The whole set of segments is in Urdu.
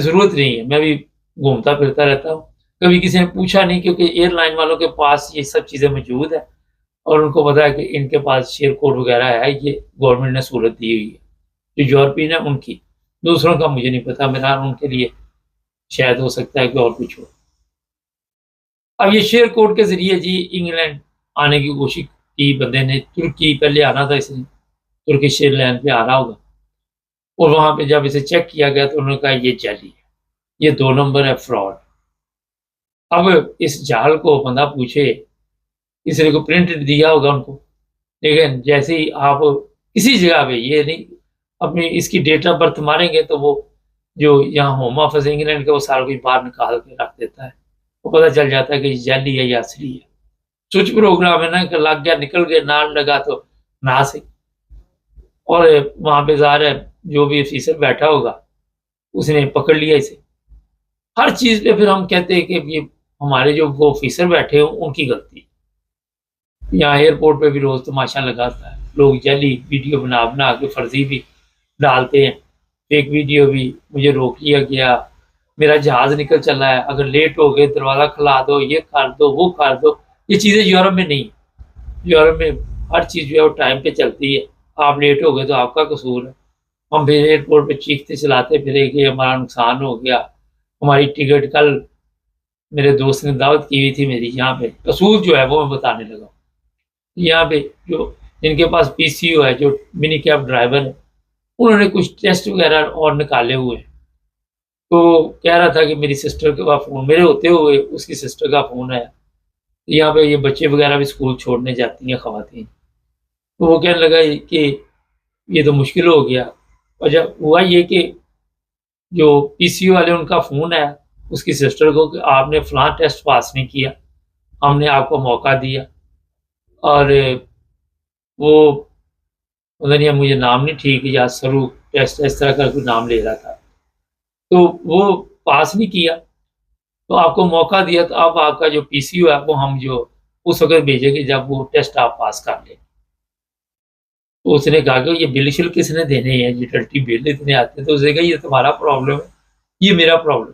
ضرورت نہیں ہے، میں بھی گھومتا پھرتا رہتا ہوں، کبھی کسی نے پوچھا نہیں، کیونکہ ایئر لائن والوں کے پاس یہ سب چیزیں موجود ہیں اور ان کو پتا ہے کہ ان کے پاس شیئر کوڈ وغیرہ ہے، یہ گورنمنٹ نے سہولت دی ہوئی ہے، جو یورپین ہے ان کی، دوسروں کا مجھے نہیں پتا، میرا ان کے لیے شاید ہو سکتا ہے کہ اور کچھ ہو۔ اب یہ شیئر کوڈ کے ذریعے جی انگلینڈ آنے کی کوشش کی بندے نے، ترکی پہلے آنا تھا، اس نے ترکش ایئر لائن پہ آ رہا ہوگا، اور وہاں پہ جب اسے چیک کیا گیا تو انہوں نے کہا یہ جعلی ہے، یہ 2 نمبر ہے، فراڈ۔ اب اس جال کو بندہ پوچھے، اس نے کو پرنٹ دیا ہوگا ان کو، لیکن جیسے ہی آپ کسی جگہ پہ یہ نہیں اپنی اس کی ڈیٹ آف برتھ ماریں گے تو وہ جو یہاں ہوم آفس انگلینڈ کا وہ سارا کچھ باہر نکال کے رکھ دیتا ہے، وہ پتہ چل جاتا ہے کہ یہ جعلی ہے یا اصلی ہے۔ سوئچ پروگرام ہے نا کہ لگ گیا نکل گیا، نہ لگا تو نہ سے، اور وہاں پہ ظاہر ہے جو بھی آفیسر بیٹھا ہوگا اس نے پکڑ لیا اسے۔ ہر چیز پہ پھر ہم کہتے ہیں کہ یہ ہمارے جو وہ آفیسر بیٹھے ہوں ان کی غلطی۔ یہاں ایئرپورٹ پہ بھی روز تماشا لگاتا ہے، لوگ جعلی ویڈیو بنا کے فرضی بھی ڈالتے ہیں، فیک ویڈیو بھی، مجھے روک لیا گیا، میرا جہاز نکل چلا ہے، اگر لیٹ ہو گئے دروازہ کھلا دو، یہ کر دو وہ کر دو۔ یہ چیزیں یورپ میں نہیں ہیں، یورپ میں ہر چیز جو ہے وہ ٹائم پہ چلتی ہے، آپ لیٹ ہو گئے تو آپ کا قصور ہے۔ ہم پھر ایئرپورٹ پہ چیختے چلاتے پھرے کہ ہمارا نقصان ہو گیا، ہماری ٹکٹ کل میرے دوست نے دعوت کی ہوئی تھی میری، یہاں پہ قصور جو ہے وہ میں بتانے لگا۔ یہاں پہ جو جن کے پاس پی سی او ہے، جو منی کیب ڈرائیور ہے، انہوں نے کچھ ٹیسٹ وغیرہ اور نکالے ہوئے ہیں، تو کہہ رہا تھا کہ میری سسٹر کا فون، میرے ہوتے ہوئے اس کی سسٹر کا فون ہے، یہاں پہ یہ بچے وغیرہ بھی اسکول چھوڑنے جاتی ہیں خواتین، تو وہ کہنے لگا کہ یہ تو مشکل ہو گیا۔ اور جب ہوا یہ کہ جو پی سی او والے ان کا فون ہے اس کی سسٹر کو کہ آپ نے فلاں ٹیسٹ پاس نہیں کیا، ہم نے آپ کو موقع دیا، اور وہ پتہ نہیں مجھے نام نہیں ٹھیک یا سرو ٹیسٹ اس طرح کا کوئی نام لے رہا تھا، تو وہ پاس نہیں کیا، تو آپ کو موقع دیا، تو اب آپ کا جو پی سی او ہے وہ ہم جو اس وقت بھیجیں گے جب وہ ٹیسٹ آپ پاس کر لیں۔ تو اس نے کہا کہ یہ بل شل کس نے دینے ہیں، یوٹیلٹی بل اتنے آتے ہیں، تو اس نے کہا یہ تمہارا پرابلم ہے، یہ میرا پرابلم،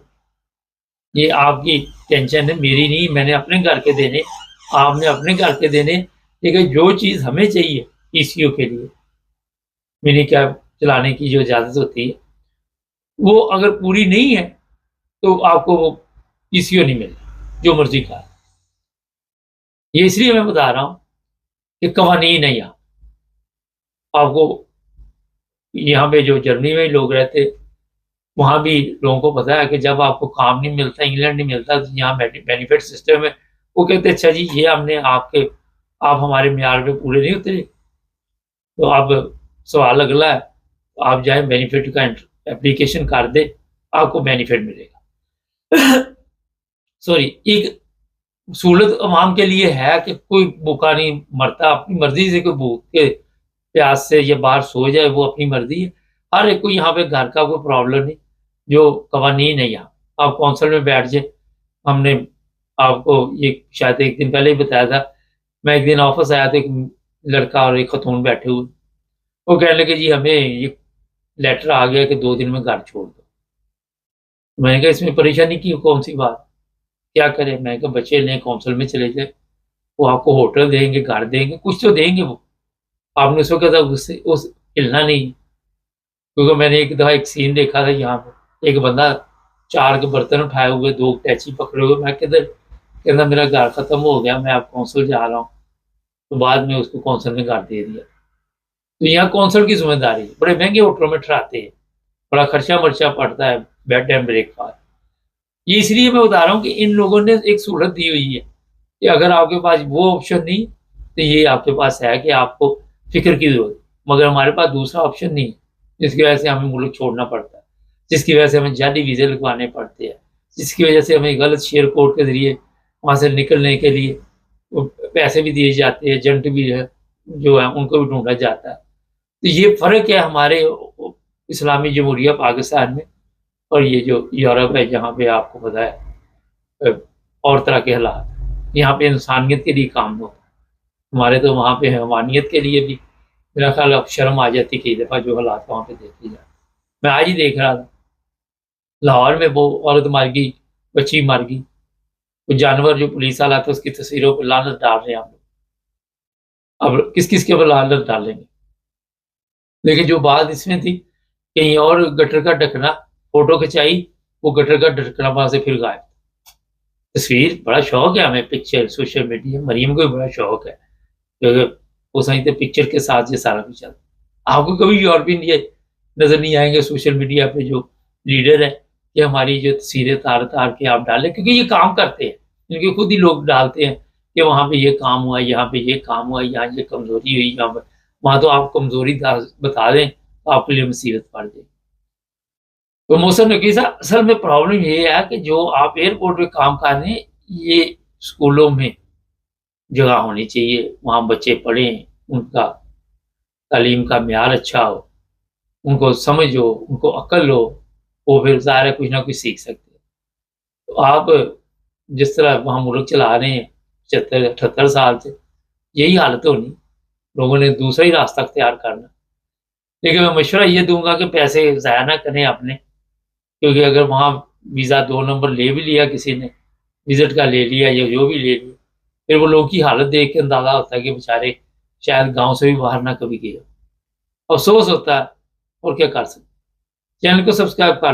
یہ آپ کی ٹینشن ہے، میری نہیں، میں نے اپنے گھر کے دینے، آپ نے اپنے گھر کے دینے، لیکن جو چیز ہمیں چاہیے پی سی او کے لیے منی کیب چلانے کی جو اجازت ہوتی ہے وہ اگر پوری نہیں ہے تو آپ کو وہ پی سی او نہیں ملتا، جو مرضی کا۔ یہ اس لیے میں بتا رہا ہوں کہ قوانین ہے یہاں، آپ کو یہاں پہ جو جرمنی میں لوگ رہتے وہاں بھی لوگوں کو پتا ہے کہ جب آپ کو کام نہیں ملتا، انگلینڈ نہیں ملتا، تو یہاں بینیفٹ سسٹم ہے، وہ کہتے اچھا جی یہ ہم نے آپ ہمارے معیار پہ پورے نہیں ہوتے، تو اب سوال اگلا ہے، آپ جائیں بینیفٹ کا اپلیکیشن کر دیں، آپ کو بینیفٹ ملے گا۔ سوری، ایک سہولت عوام کے لیے ہے کہ کوئی بھوکا نہیں مرتا، اپنی مرضی سے کوئی بھوک کے پیاس سے یا باہر سو جائے وہ اپنی مرضی ہے، ہر ایک کو یہاں پہ گھر کا کوئی پرابلم نہیں، جو قوانین ہے یہاں، آپ کونسل میں بیٹھ جائیں۔ ہم نے آپ کو یہ شاید ایک دن پہلے ہی بتایا تھا، میں ایک دن آفس آیا تو ایک لڑکا اور ایک خاتون بیٹھے ہوئے، وہ کہنے لگے جی ہمیں یہ لیٹر آ گیا کہ 2 دن میں گھر چھوڑ دو۔ میں نے کہا اس میں پریشانی کی کون سی بات، کیا کریں؟ میں نے کہا بچے لیں کونسل میں چلے جائے، وہ آپ کو ہوٹل دیں گے، گھر دیں گے، کچھ تو دیں گے، وہ آپ نے اس وقت اس ہلنا نہیں، کیونکہ میں نے ایک دفعہ ایک سین دیکھا تھا یہاں پہ، ایک بندہ 4 کے برتن اٹھائے ہوئے، 2 ٹیچی پکڑے ہوئے، میں کہتا میرا گھر ختم ہو گیا، میں اب کونسل جا رہا ہوں، تو بعد میں اس کو کونسل نے گھر دے دیا۔ تو یہاں کونسل کی ذمہ داری ہے، بڑے مہنگے ہوٹلوں میں ٹھہراتے ہیں، بڑا خرچہ مرچہ پڑتا ہے، بیڈ اینڈ بریک فاسٹ۔ یہ اس لیے میں بتا رہا ہوں کہ ان لوگوں نے ایک سہولت دی ہوئی ہے کہ اگر آپ کے پاس وہ آپشن نہیں تو یہ آپ کے پاس ہے کہ آپ کو فکر کی ضرورت، مگر ہمارے پاس دوسرا آپشن نہیں ہے، جس کی وجہ سے ہمیں ملک چھوڑنا پڑتا ہے، جس کی وجہ سے ہمیں جعلی ویزے لگوانے پڑتے ہیں، جس کی وجہ سے ہمیں غلط شیئر کوڈ کے ذریعے وہاں سے نکلنے کے لیے پیسے بھی دیے جاتے ہیں، ایجنٹ بھی ہے جو ہے ان کو بھی ڈھونڈا جاتا ہے۔ تو یہ فرق ہے ہمارے اسلامی جمہوریہ پاکستان میں اور یہ جو یورپ ہے جہاں پہ آپ کو پتا ہے اور طرح کے حالات، یہاں پہ انسانیت کے لیے کام ہوتا ہے، ہمارے تو وہاں پہ حیوانیت کے لیے بھی میرا خیال اب شرم آ جاتی کئی دفعہ جو حالات وہاں پہ دیکھے جائے۔ میں آج ہی دیکھ رہا تھا لاہور میں وہ عورت مر گئی، بچی مر گئی، وہ جانور جو پولیس والا تھا اس کی تصویروں پر لعنت ڈال رہے ہیں ہم لوگ. اب کس کس کے اوپر لعنت ڈالیں گے؟ لیکن جو بات اس میں تھی، کہیں اور گٹر کا ڈھکنا فوٹو کھچائی، وہ گٹر کا ڈھکنا وہاں سے پھر غائب. تصویر بڑا شوق ہے ہمیں، پکچر سوشل میڈیا، مریم کو بھی بڑا شوق ہے کہ وہ سمجھتے پکچر کے ساتھ یہ سارا کچھ چلتا. آپ کو کبھی یورپین یہ نظر نہیں آئیں گے سوشل میڈیا پہ جو لیڈر ہے کہ ہماری جو تصویریں تار تار کے آپ ڈالیں، کیونکہ یہ کام کرتے ہیں، ان کے خود ہی لوگ ڈالتے ہیں کہ وہاں پہ یہ کام ہوا، یہاں پہ یہ کام ہوا، یہاں یہ کمزوری ہوئی، یہاں پہ وہاں تو آپ کمزوری بتا دیں تو آپ کے لیے مصیبت پڑ جائے. تو محسن نقوی صاحب، اصل میں پرابلم یہ ہے کہ جو آپ ایئرپورٹ پہ کام کر رہے ہیں، یہ اسکولوں میں جگہ ہونی چاہیے، وہاں بچے پڑھیں، ان کا تعلیم کا معیار اچھا ہو، ان کو سمجھ ہو، ان کو عقل ہو، وہ پھر ظاہر ہے کچھ نہ کچھ سیکھ سکتے ہیں. تو آپ جس طرح وہاں ملک چلا رہے ہیں 75-78 سال سے، یہی حالت ہونی، لوگوں نے دوسرا ہی راستہ اختیار کرنا. لیکن میں مشورہ یہ دوں گا کہ پیسے ضائع نہ کریں اپنے، کیونکہ اگر وہاں ویزا 2 نمبر لے بھی لیا کسی نے، وزٹ کا لے لیا یا جو بھی لے لیا، پھر وہ لوگ کی حالت دیکھ کے اندازہ ہوتا ہے کہ بیچارے شاید گاؤں سے بھی باہر نہ کبھی گئے. افسوس ہوتا ہے، اور کیا کر سکتے. چینل کو سبسکرائب کر